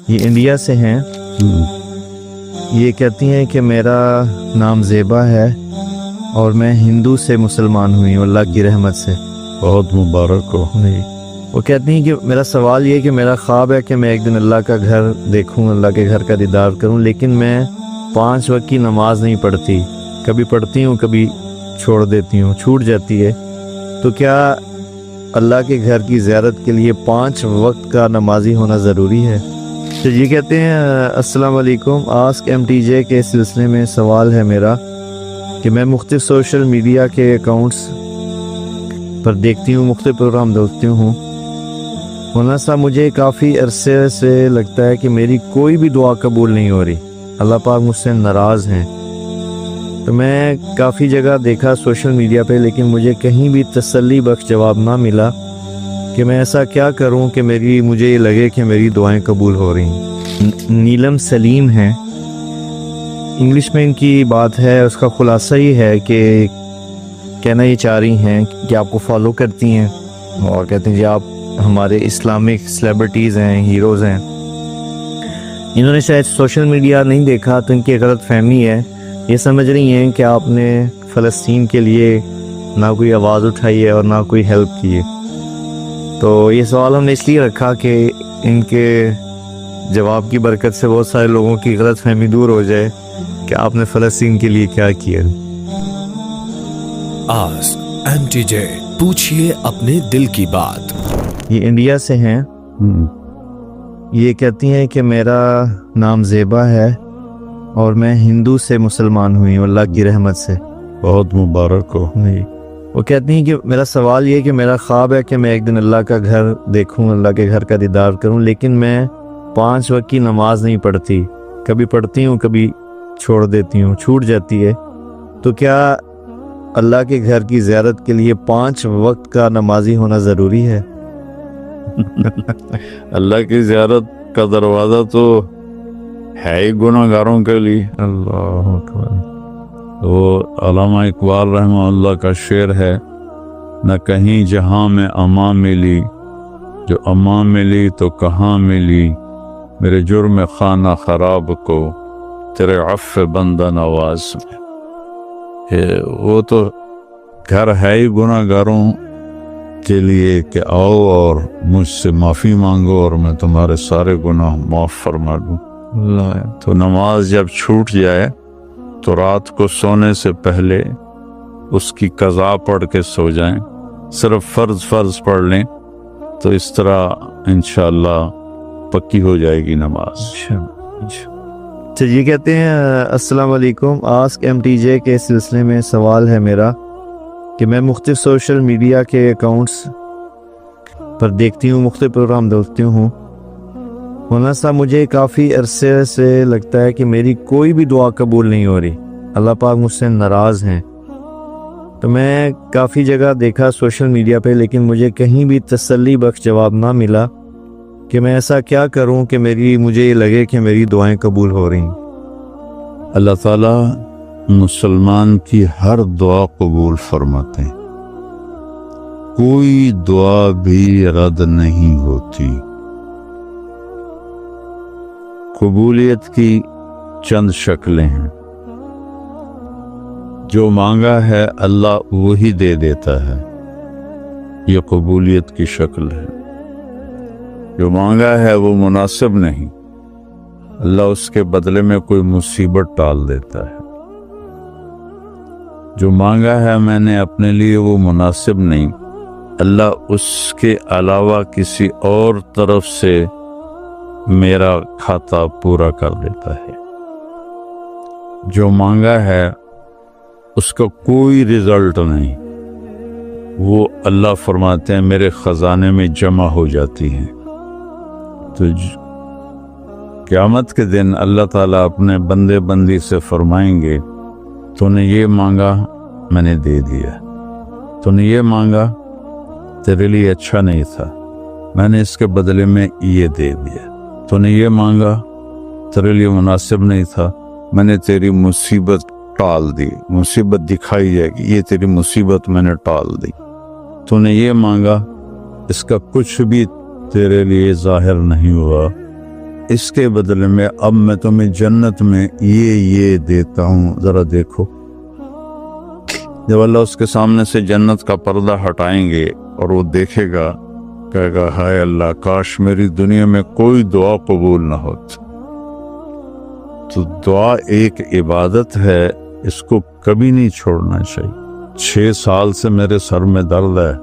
یہ انڈیا سے ہیں. یہ کہتی ہیں کہ میرا نام زیبا ہے اور میں ہندو سے مسلمان ہوئی ہوں اللہ کی رحمت سے. بہت مبارک ہو. وہ کہتی ہیں کہ میرا سوال یہ کہ میرا خواب ہے کہ میں ایک دن اللہ کا گھر دیکھوں، اللہ کے گھر کا دیدار کروں، لیکن میں 5 وقت کی نماز نہیں پڑھتی. کبھی پڑھتی ہوں، کبھی چھوڑ دیتی ہوں، چھوٹ جاتی ہے. تو کیا اللہ کے گھر کی زیارت کے لیے 5 وقت کا نمازی ہونا ضروری ہے؟ تو یہ کہتے ہیں السلام علیکم، آسک ایم ٹی جے کے سلسلے میں سوال ہے میرا کہ میں مختلف سوشل میڈیا کے اکاؤنٹس پر دیکھتی ہوں، مختلف پروگرام دیکھتی ہوں. مولانا صاحب مجھے کافی عرصے سے لگتا ہے کہ میری کوئی بھی دعا قبول نہیں ہو رہی، اللہ پاک مجھ سے ناراض ہیں. تو میں کافی جگہ دیکھا سوشل میڈیا پہ، لیکن مجھے کہیں بھی تسلی بخش جواب نہ ملا کہ میں ایسا کیا کروں کہ مجھے یہ لگے کہ میری دعائیں قبول ہو رہی ہیں. نیلم سلیم ہیں، انگلش میں ان کی بات ہے. اس کا خلاصہ یہ ہے کہ کہنا یہ چاہ رہی ہیں کہ آپ کو فالو کرتی ہیں اور کہتے ہیں کہ آپ ہمارے اسلامک سیلیبریٹیز ہیں، ہیروز ہیں. انہوں نے شاید سوشل میڈیا نہیں دیکھا تو ان کی غلط فہمی ہے. یہ سمجھ رہی ہیں کہ آپ نے فلسطین کے لیے نہ کوئی آواز اٹھائی ہے اور نہ کوئی ہیلپ کی ہے. تو یہ سوال ہم نے اس لیے رکھا کہ ان کے جواب کی برکت سے بہت سارے لوگوں کی غلط فہمی دور ہو جائے کہ آپ نے فلسطین کے لیے کیا کیا. آسک ایم ٹی جے، پوچھئے اپنے دل کی بات. یہ انڈیا سے ہیں. یہ کہتی ہیں کہ میرا نام زیبا ہے اور میں ہندو سے مسلمان ہوئی ہوں اللہ کی رحمت سے. بہت مبارک ہو. وہ کہتی ہیں کہ میرا سوال یہ کہ میرا خواب ہے کہ میں ایک دن اللہ کا گھر دیکھوں، اللہ کے گھر کا دیدار کروں، لیکن میں 5 وقت کی نماز نہیں پڑھتی. کبھی پڑھتی ہوں، کبھی چھوڑ دیتی ہوں، چھوٹ جاتی ہے. تو کیا اللہ کے گھر کی زیارت کے لیے 5 وقت کا نمازی ہونا ضروری ہے؟ اللہ کی زیارت کا دروازہ تو ہے ہی گناہ گاروں کے لیے. اللہ اکبر. تو علامہ اقبال رحمہ اللہ کا شعر ہے، نہ کہیں جہاں میں امان ملی، جو امان ملی تو کہاں ملی، میرے جرم خانہ خراب کو تیرے عفو بندہ نواز میں. وہ تو گھر ہے ہی گناہ گاروں کے لیے کہ آؤ اور مجھ سے معافی مانگو اور میں تمہارے سارے گناہ معاف فرما دوں. تو نماز جب چھوٹ جائے تو رات کو سونے سے پہلے اس کی قضا پڑھ کے سو جائیں، صرف فرض پڑھ لیں تو اس طرح انشاءاللہ پکی ہو جائے گی نماز. تو یہ کہتے ہیں السلام علیکم، آسک ایم ٹی جے کے سلسلے میں سوال ہے میرا کہ میں مختلف سوشل میڈیا کے اکاؤنٹس پر دیکھتی ہوں، مختلف پروگرام دیکھتی ہوں. مولانا صاحب مجھے کافی عرصے سے لگتا ہے کہ میری کوئی بھی دعا قبول نہیں ہو رہی، اللہ پاک مجھ سے ناراض ہیں. تو میں کافی جگہ دیکھا سوشل میڈیا پہ، لیکن مجھے کہیں بھی تسلی بخش جواب نہ ملا کہ میں ایسا کیا کروں کہ مجھے یہ لگے کہ میری دعائیں قبول ہو رہی ہیں. اللہ تعالیٰ مسلمان کی ہر دعا قبول فرماتے ہیں، کوئی دعا بھی رد نہیں ہوتی. قبولیت کی چند شکلیں ہیں. جو مانگا ہے اللہ وہی دے دیتا ہے، یہ قبولیت کی شکل ہے. جو مانگا ہے وہ مناسب نہیں، اللہ اس کے بدلے میں کوئی مصیبت ٹال دیتا ہے. جو مانگا ہے میں نے اپنے لیے وہ مناسب نہیں، اللہ اس کے علاوہ کسی اور طرف سے میرا کھاتا پورا کر دیتا ہے. جو مانگا ہے اس کا کوئی رزلٹ نہیں، وہ اللہ فرماتے ہیں میرے خزانے میں جمع ہو جاتی ہیں. تو قیامت کے دن اللہ تعالیٰ اپنے بندے بندی سے فرمائیں گے تو نے یہ مانگا میں نے دے دیا، تو نے یہ مانگا تیرے لیے اچھا نہیں تھا میں نے اس کے بدلے میں یہ دے دیا، تو نے یہ مانگا تیرے لیے مناسب نہیں تھا میں نے تیری مصیبت ٹال دی. مصیبت دکھائی جائے گی، یہ تیری مصیبت میں نے ٹال دی. تو نے یہ مانگا اس کا کچھ بھی تیرے لیے ظاہر نہیں ہوا اس کے بدلے میں اب میں تمہیں جنت میں یہ دیتا ہوں، ذرا دیکھو۔ جب اللہ اس کے سامنے سے جنت کا پردہ ہٹائیں گے اور وہ دیکھے گا، کہے گا ہائے اللہ، کاش میری دنیا میں کوئی دعا قبول نہ ہوتی۔ تو دعا ایک عبادت ہے، اس کو کبھی نہیں چھوڑنا چاہیے۔ 6 سال سے میرے سر میں درد ہے،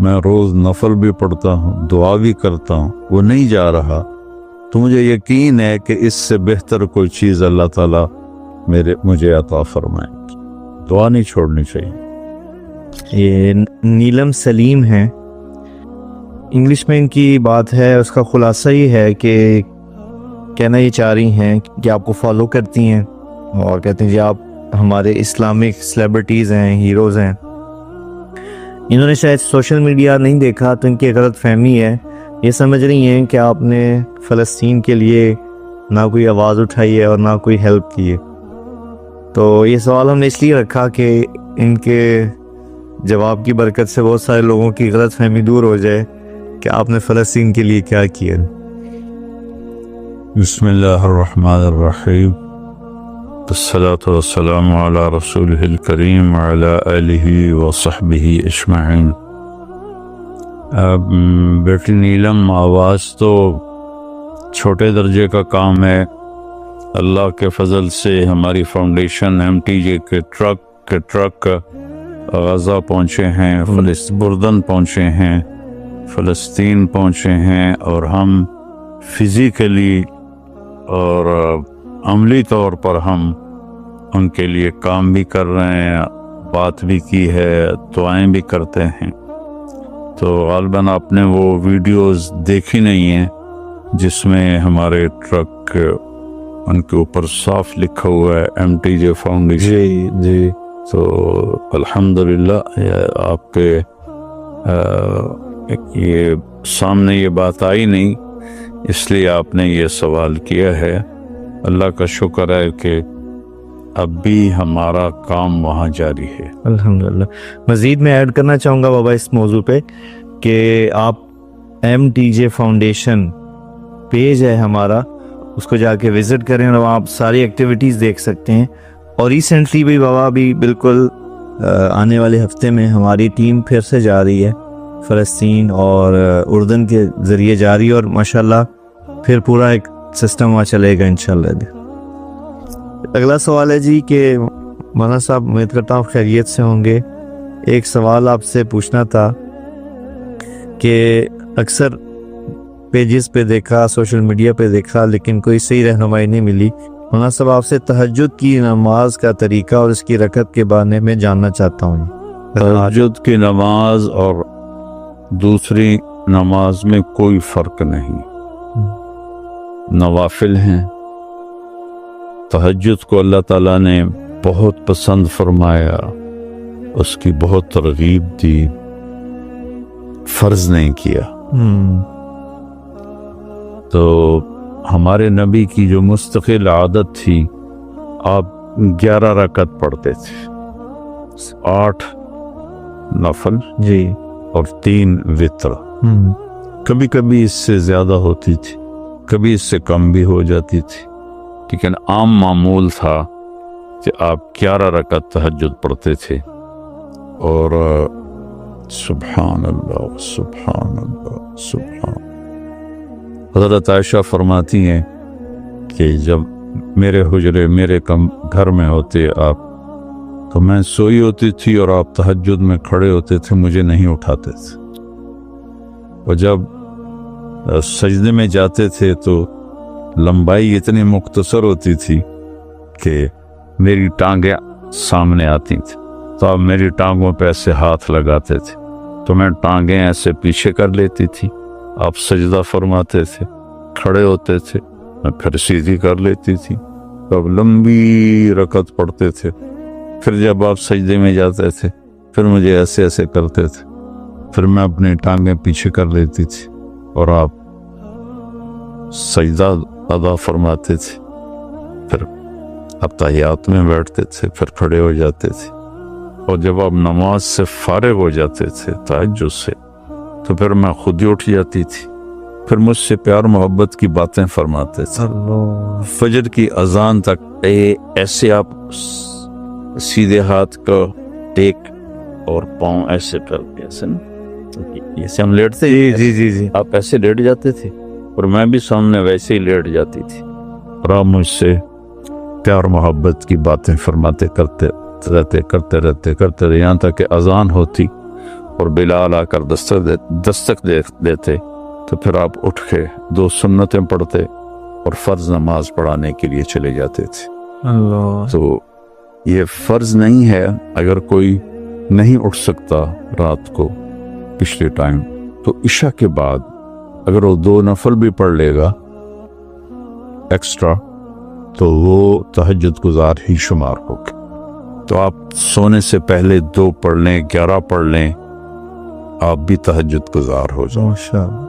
میں روز نفل بھی پڑھتا ہوں، دعا بھی کرتا ہوں، وہ نہیں جا رہا، تو مجھے یقین ہے کہ اس سے بہتر کوئی چیز اللہ تعالیٰ مجھے عطا فرمائیں۔ دعا نہیں چھوڑنی چاہیے۔ یہ نیلم سلیم ہیں، انگلش میں ان کی بات ہے، اس کا خلاصہ یہ ہے کہ کہنا یہ چاہ رہی ہیں کہ آپ کو فالو کرتی ہیں اور کہتے ہیں جی آپ ہمارے اسلامک سیلیبریٹیز ہیں، ہیروز ہیں۔ انہوں نے شاید سوشل میڈیا نہیں دیکھا تو ان کی غلط فہمی ہے، یہ سمجھ رہی ہیں کہ آپ نے فلسطین کے لیے نہ کوئی آواز اٹھائی ہے اور نہ کوئی ہیلپ کی ہے۔ تو یہ سوال ہم نے اس لیے رکھا کہ ان کے جواب کی برکت سے بہت سارے لوگوں کی غلط فہمی دور ہو جائے کہ آپ نے فلسطین کے لیے کیا کیا۔ بسم اللہ الرحمن الرحیم، والصلاة والسلام علی رسولہ الکریم وعلی آلہ وصحبہ اجمعین۔ بیٹی نیلم، آواز تو چھوٹے درجے کا کام ہے، اللہ کے فضل سے ہماری فاؤنڈیشن MTJ کے ٹرک غزہ پہنچے ہیں، بردن پہنچے ہیں، فلسطین پہنچے ہیں، اور ہم فزیکلی اور عملی طور پر ہم ان کے لیے کام بھی کر رہے ہیں، بات بھی کی ہے، دعائیں بھی کرتے ہیں۔ تو غالباً آپ نے وہ ویڈیوز دیکھی نہیں ہیں جس میں ہمارے ٹرک ان کے اوپر صاف لکھا ہوا ہے MTJ فاؤنڈیشن۔ جی تو الحمدللہ آپ کے یہ سامنے یہ بات آئی نہیں، اس لیے آپ نے یہ سوال کیا ہے۔ اللہ کا شکر ہے کہ اب بھی ہمارا کام وہاں جاری ہے، الحمدللہ۔ مزید میں ایڈ کرنا چاہوں گا بابا اس موضوع پہ کہ آپ MTJ فاؤنڈیشن پیج ہے ہمارا، اس کو جا کے وزٹ کریں اور وہاں آپ ساری ایکٹیویٹیز دیکھ سکتے ہیں۔ اور ریسنٹلی بھی بابا بھی بالکل آنے والے ہفتے میں ہماری ٹیم پھر سے جا رہی ہے فلسطین اور اردن کے ذریعے جا رہی ہے، اور ماشاءاللہ پھر پورا ایک سسٹم وہاں چلے گا انشاءاللہ۔ اگلا سوال ہے جی کہ مولانا صاحب امید کرتا ہوں خیریت سے ہوں گے۔ ایک سوال آپ سے پوچھنا تھا کہ اکثر پیجز پہ دیکھا، سوشل میڈیا پہ دیکھا، لیکن کوئی صحیح رہنمائی نہیں ملی۔ مولانا صاحب آپ سے تہجد کی نماز کا طریقہ اور اس کی رکعت کے بارے میں جاننا چاہتا ہوں۔ تہجد کی نماز اور دوسری نماز میں کوئی فرق نہیں، نوافل ہیں۔ تہجد کو اللہ تعالیٰ نے بہت پسند فرمایا، اس کی بہت ترغیب دی، فرض نہیں کیا۔ تو ہمارے نبی کی جو مستقل عادت تھی، آپ 11 رکعت پڑھتے تھے، 8 نفل جی اور 3 وتر۔ کبھی کبھی اس سے زیادہ ہوتی تھی، کبھی اس سے کم بھی ہو جاتی تھی، لیکن عام معمول تھا کہ آپ 11 رکعت تہجد پڑھتے تھے۔ اور سبحان اللہ سبحان اللہ سبحان۔ حضرت عائشہ فرماتی ہیں کہ جب میرے حجرے میرے گھر میں ہوتے آپ، تو میں سوئی ہوتی تھی اور آپ تہجد میں کھڑے ہوتے تھے، مجھے نہیں اٹھاتے تھے، اور جب سجدے میں جاتے تھے تو لمبائی اتنی مختصر ہوتی تھی کہ میری ٹانگیں سامنے آتی تھیں، تو آپ میری ٹانگوں پہ ایسے ہاتھ لگاتے تھے، تو میں ٹانگیں ایسے پیچھے کر لیتی تھی، آپ سجدہ فرماتے تھے، کھڑے ہوتے تھے، میں پھر سیدھی کر لیتی تھی، تو اب لمبی رکعت پڑھتے تھے۔ پھر جب آپ سجدے میں جاتے تھے پھر مجھے ایسے ایسے کرتے تھے، پھر میں اپنی ٹانگیں پیچھے کر لیتی تھی اور آپ سجدہ ادا فرماتے تھے، پھر اب تحیات میں بیٹھتے تھے، پھر کھڑے ہو جاتے تھے، اور جب آپ نماز سے فارغ ہو جاتے تھے تہجد سے، تو پھر میں خود ہی اٹھ جاتی تھی، پھر مجھ سے پیار محبت کی باتیں فرماتے تھے. فجر کی اذان تک ایسے آپ سیدھے ہاتھ کو ٹیک اور پاؤں ایسے کر کے ایسے نا جیسے ہم لیٹتے جی جی جی آپ ایسے لیٹ جاتے تھے اور میں بھی سامنے ویسے ہی لیٹ جاتی تھی اور آپ مجھ سے پیار محبت کی باتیں فرماتے کرتے رہتے یہاں تک کہ اذان ہوتی اور بلال آ کر دستک دیتے تو پھر آپ اٹھ کے 2 سنتیں پڑھتے اور فرض نماز پڑھانے کے لیے چلے جاتے تھے. اللہ. تو یہ فرض نہیں ہے اگر کوئی نہیں اٹھ سکتا رات کو پچھلے ٹائم تو عشاء کے بعد اگر وہ 2 نفل بھی پڑھ لے گا ایکسٹرا تو وہ تہجد گزار ہی شمار ہوگا. تو آپ سونے سے پہلے 2 پڑھ لیں 11 پڑھ لیں آپ بھی تہجد گزار ہو جائیں. ماشاء اللہ.